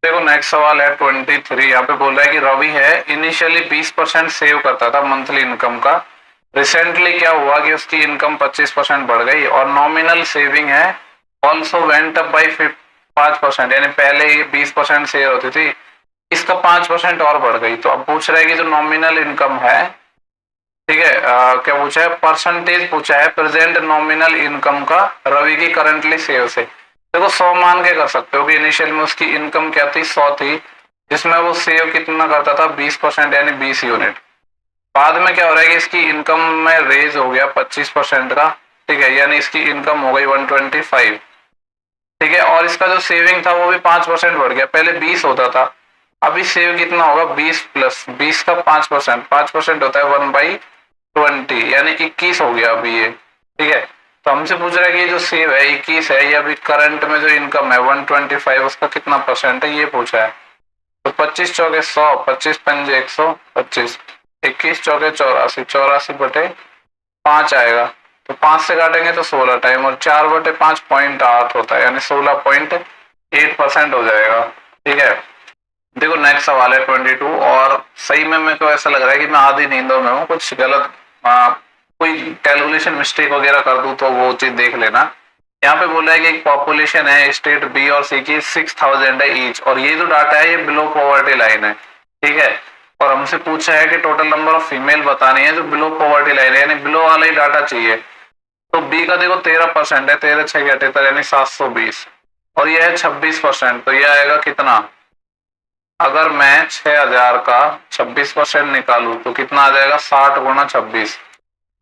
देखो नेक्स्ट सवाल है 23। यहाँ पे बोल रहा है कि रवि है इनिशियली 20% सेव करता था मंथली इनकम का, रिसेंटली क्या हुआ कि उसकी इनकम 25% बढ़ गई और नॉमिनल सेविंग है ऑल्सो वेंट अप बाई 5%, यानी पहले ये 20% सेव होती थी, इसका 5% और बढ़ गई। तो अब पूछ रहा है कि जो नॉमिनल इनकम है, ठीक है, क्या पूछा है? परसेंटेज पूछा है प्रेजेंट नॉमिनल इनकम का रवि की करंटली सेव से। देखो 100 मान के कर सकते हो कि इनिशियल में उसकी इनकम क्या थी? 100 थी, जिसमें वो सेव कितना करता था? 20%, यानी 20 यूनिट। बाद में क्या हो रहा है कि इसकी इनकम में रेज हो गया 25% का, ठीक है, यानी इसकी इनकम हो गई 125। ठीक है, और इसका जो सेविंग था वो भी 5% बढ़ गया, पहले 20 होता था, अभी सेव कितना होगा? 20 प्लस 20 का 5%, 5% होता है 1/20, यानी 21 हो गया अभी ये। ठीक है, तो हमसे पूछ रहा है कि जो सेव है 21 है, ये अभी करंट में जो इनकम है 125, उसका कितना परसेंट है ये पूछा है। तो 25 चौके 100, 25 पंजे 125, 21 चौके 84, 84/5 आएगा, तो 5 से काटेंगे तो 16 टाइम, और 4/5 0.8 होता है, यानी 16.8% हो जाएगा। ठीक है, देखो नेक्स्ट सवाल है 22, और सही में मेरे को ऐसा लग रहा है कि मैं आधी नींदों में हूँ, कुछ गलत कोई कैलकुलेशन मिस्टेक वगैरह कर दूं तो वो चीज देख लेना। यहाँ पे बोला है कि एक पॉपुलेशन है स्टेट बी और सी की 6000 है ईच, और ये जो डाटा है ये बिलो पॉवर्टी लाइन है। ठीक है, और हमसे पूछा है कि टोटल नंबर ऑफ फीमेल बतानी है जो बिलो पॉवर्टी लाइन है, यानी बिलो वाला ही डाटा चाहिए। तो बी का देखो 13% है, 13 6 78, यानी 720, और ये है 26%, तो ये आएगा कितना? अगर मैं 6000 का 26% निकालू तो कितना आ जाएगा? 60 गुना 26।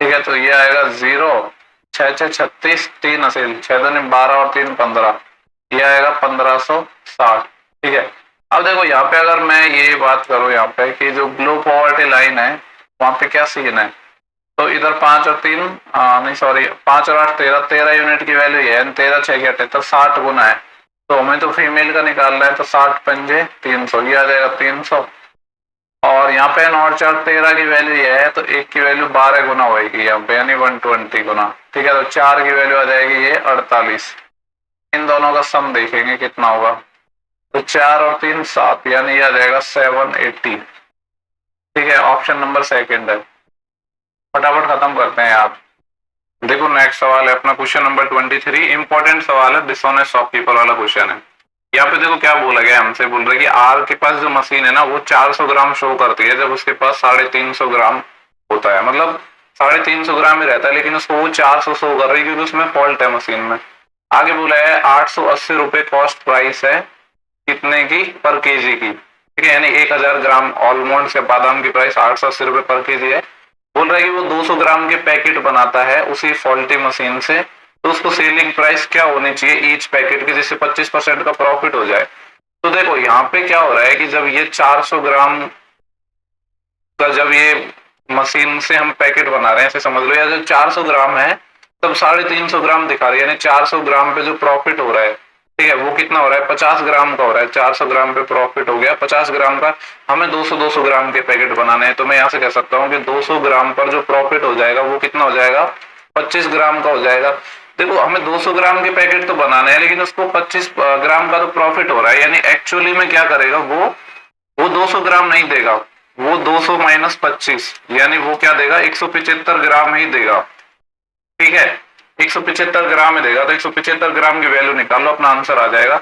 ठीक है, तो ये आएगा 0, 6 6 36, 3 असील, 6 दूनी 12 और 3 15, ये आएगा 1560। ठीक है, अब देखो यहाँ पे अगर मैं ये बात करूँ यहाँ पे कि जो बिलो पॉवर्टी लाइन है वहां पे क्या सीन है, तो इधर 5 और 3 नहीं सॉरी 5 और 8 13, 13 यूनिट की वैल्यू है, 13 6 78, 60 गुना है, तो हमें तो फीमेल का निकालना है, तो 60 पंजे 300, ये आ जाएगा 300, और यहाँ पे 9 और 4 13 की वैल्यू ये है, तो 1 की वैल्यू 12 गुना होगी यहाँ पे, यानी 120 गुना। ठीक है, तो 4 की वैल्यू आ जाएगी ये 48। इन दोनों का सम देखेंगे कितना होगा, तो 4 और 3 7, यानी ये आ जाएगा 780। ठीक है, ऑप्शन नंबर सेकंड है। फटाफट खत्म करते हैं आप। देखो नेक्स्ट सवाल है अपना क्वेश्चन नंबर 23, इंपॉर्टेंट सवाल है, डिसऑनेस्ट शॉपकीपर वाला क्वेश्चन है। यहाँ पे देखो क्या बोला गया, हमसे बोल रहे कि आर के पास जो मशीन है ना वो 400 ग्राम शो करती है जब उसके पास 350 ग्राम होता है, मतलब 350 ग्राम ही रहता है, लेकिन उसको वो 400 शो कर रही है क्योंकि उसमें फॉल्ट है मशीन में। आगे बोला है 880 रुपए कॉस्ट प्राइस है कितने की, पर केजी की, ठीक है, यानी 1000 ग्राम ऑलमंड से बादाम की प्राइस 880 रुपए पर केजी है। बोल रहा है कि वो 200 ग्राम के पैकेट बनाता है उसी फॉल्टी मशीन से, तो उसको सेलिंग प्राइस क्या होनी चाहिए ईच पैकेट की, जिससे 25% का प्रॉफिट हो जाए। तो देखो यहाँ पे क्या हो रहा है कि जब ये 400 ग्राम का जब ये मशीन से हम पैकेट बना रहे हैं ऐसे समझ लो, या जो 400 ग्राम है तब 350 ग्राम दिखा रही है, यानी 400 ग्राम पे जो प्रॉफिट हो रहा है, ठीक है, वो कितना हो रहा है, 50 ग्राम का हो रहा है। 400 ग्राम पे प्रॉफिट हो गया 50 ग्राम का, हमें 200 ग्राम के पैकेट बनाने हैं, तो मैं यहाँ से कह सकता हूँ कि 200 ग्राम पर जो प्रॉफिट हो जाएगा वो कितना हो जाएगा, 25 ग्राम का हो जाएगा। देखो हमें 200 ग्राम के पैकेट तो बनाने हैं लेकिन उसको 25 ग्राम का तो प्रॉफिट हो रहा है, यानी एक्चुअली में क्या करेगा वो 200 ग्राम नहीं देगा, वो 200 माइनस 25 यानी वो क्या देगा, 175 ग्राम ही देगा, ठीक है, 175 ग्राम ही देगा। तो 175 ग्राम की वैल्यू निकाल लो, अपना आंसर आ जाएगा।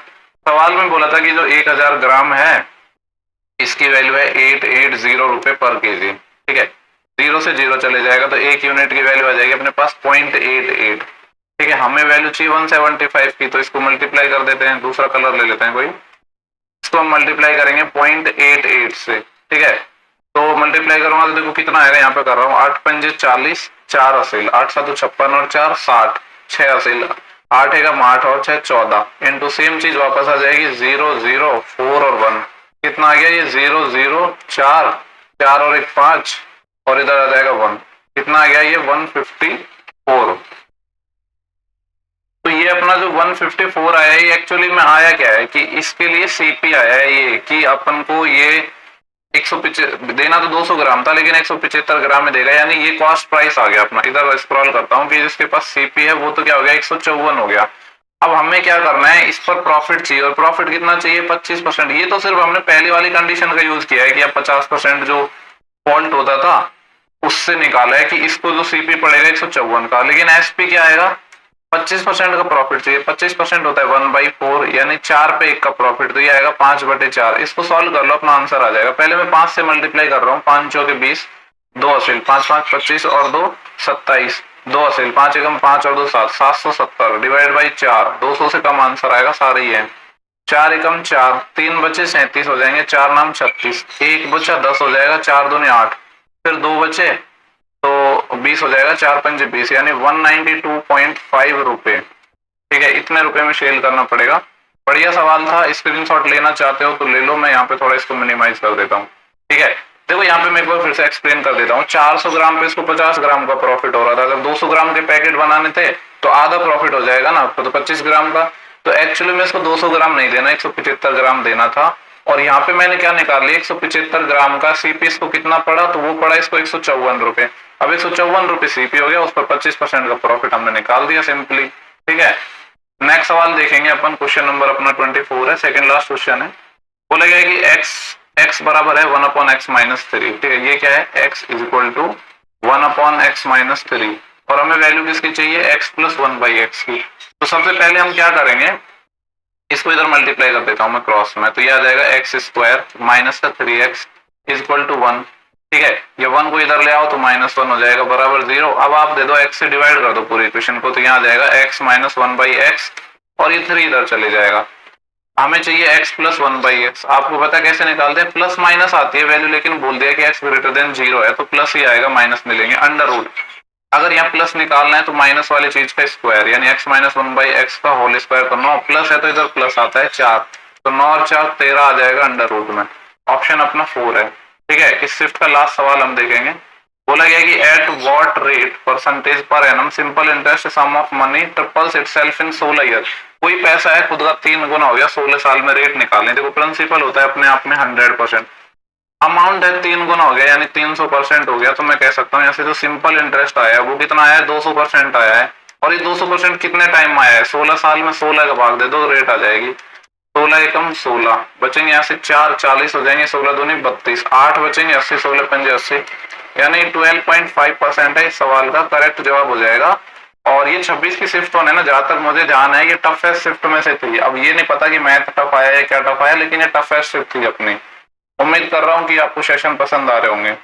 सवाल में बोला था कि जो 1000 ग्राम है इसकी वैल्यू है 880 रुपए पर केजी, ठीक है, 0 से 0 चले जाएगा तो 1 यूनिट की वैल्यू आ जाएगी अपने पास 0.88, ठीक है, हमें वैल्यू चाहिए 175 की, तो इसको मल्टीप्लाई कर देते हैं, दूसरा कलर ले लेते हैं कोई, इसको हम मल्टीप्लाई करेंगे 0.88 से, ठीक है, तो मल्टीप्लाई करूंगा तो देखो कितना आएगा, यहाँ पे कर रहा हूँ 8 पंजे 40, 4 असील, 8 7 56 और 4 60, 6 असील, 8 एकम 8 और 6 14, इनटू सेम चीज वापस आ जाएगी 0 0 4 और 1, कितना आ गया ये 0 0 4 4 और 1 5 और इधर आ जाएगा 1, कितना आ गया ये 154। तो ये अपना जो 154 आया है ये एक्चुअली में आया क्या है कि इसके लिए सीपी आया है ये, कि अपन को ये 175 देना तो 200 ग्राम था लेकिन 175 ग्राम में देगा, यानी ये कॉस्ट प्राइस आ गया अपना। इधर स्क्रॉल करता हूँ कि जिसके पास सीपी है वो तो क्या हो गया 154 हो गया। अब हमें क्या करना है, इस पर प्रॉफिट चाहिए, और प्रॉफिट कितना चाहिए 25%। ये तो सिर्फ हमने पहली वाली कंडीशन का यूज किया है कि अब 50% जो फॉल्ट होता था उससे निकाला है कि इसको जो सीपी पड़ेगा 154 का, लेकिन एसपी क्या आएगा 25% का प्रॉफिट चाहिए, 25% होता है 1/4 यानी 4 पे 1 का प्रॉफिट, तो ये आएगा 5/4। इसको सॉल्व कर लो अपना आंसर आ जाएगा। पहले मैं 5 से मल्टीप्लाई कर रहा हूँ, 5 चौके 20, 2 असील, 5 5 25 और 2 27, 2 असील, 5 एकम 5 और 2 7, 770 डिवाइड बाई 4, 200 से कम आंसर आएगा, सारे ही है। 4 एकम 4, 3 बचे 37 हो जाएंगे, 4 नाम 36, 1 बचा 10 हो जाएगा, 4 दूनी 8, फिर 2 बचे तो 20 हो जाएगा, 4 पंजे 20 यानी 192.5 रुपए, ठीक है, इतने रुपए में सेल करना पड़ेगा। बढ़िया सवाल था, स्क्रीनशॉट लेना चाहते हो तो ले लो, मैं यहाँ पे थोड़ा इसको मिनिमाइज कर देता हूँ, ठीक है। देखो यहाँ पे मैं एक बार फिर से एक्सप्लेन कर देता हूँ, 400 ग्राम पे इसको 50 ग्राम का प्रॉफिट हो रहा था, अगर 200 ग्राम के पैकेट बनाने थे तो आधा प्रॉफिट हो जाएगा ना, तो 25 ग्राम का, तो एक्चुअली में इसको 200 ग्राम नहीं देना, 175 ग्राम देना था। और यहाँ पे मैंने क्या निकाल लिया 175 ग्राम का सीपी इसको कितना पड़ा, तो वो पड़ा इसको 154 रुपए। अब 154 रुपए सीपी हो गया, उस पर 25% का प्रॉफिट हमने निकाल दिया सिंपली, ठीक है। नेक्स्ट सवाल देखेंगे अपन, क्वेश्चन नंबर अपना 24 है, सेकंड लास्ट क्वेश्चन है। बोला गया कि x बराबर है 1/x-3, ठीक है, ये क्या है x is equal to 1/x-3 और हमें वैल्यू किसकी चाहिए x + 1/x की। तो सबसे पहले हम क्या करेंगे, इसको इधर मल्टीप्लाई कर देता हूं मैं क्रॉस में, तो ये आ जाएगा x² माइनस का 3x इज इक्वल टू 1, ठीक है, ये 1 को इधर ले आओ तो -1 हो जाएगा बराबर 0। अब आप दे दो x से डिवाइड कर दो पूरी इक्वेशन को, तो यहाँ आ जाएगा x - 1/x और ये 3 इधर चले जाएगा। हमें चाहिए x + 1/x, आपको पता कैसे निकालते हैं, प्लस माइनस आती है वैल्यू, लेकिन बोल दिया कि x > 0 है तो प्लस ही आएगा, माइनस मिलेंगे अंडर रूट। अगर यहाँ प्लस निकालना है तो माइनस वाली चीज का स्क्वायर यानी x - 1/x का होल स्क्वायर, तो 9 प्लस है तो इधर प्लस आता है 4, तो 9 और 4 13 आ जाएगा अंडर रूट में। ऑप्शन अपना 4 है, ठीक है। इस शिफ्ट का लास्ट सवाल हम देखेंगे। बोला गया कि at what rate percentage per annum simple interest sum of money triples itself in 16 year. कोई पैसा है खुद का 3 गुना हो गया 16 साल में, रेट निकालने। देखो प्रिंसिपल होता है अपने आप में 100%, अमाउंट है 3 गुना हो गया यानी 300% हो गया, तो मैं कह सकता हूँ यहाँ से जो सिंपल इंटरेस्ट आया है वो कितना आया है 200% आया है। और ये 200% कितने टाइम में आया है 16 साल में, 16 का भाग दे दो रेट आ जाएगी 16 एकम 16, बचेंगे यहाँ से 4 40 हो जाएंगे, 16 दूनी 32, 8 बचेंगे 80, 16 पंजे 80, यानी 12.5% है इस सवाल का करेक्ट जवाब हो जाएगा। और ये 26 की शिफ्ट वन है ना, जहां तक मुझे ध्यान है ये टफेस्ट शिफ्ट में से थी। अब ये नहीं पता कि मैथ टफ आया है क्या टफ आया, लेकिन ये टफेस्ट शिफ्ट थी अपनी। उम्मीद कर रहा हूँ कि आपको सेशन पसंद आ रहे होंगे।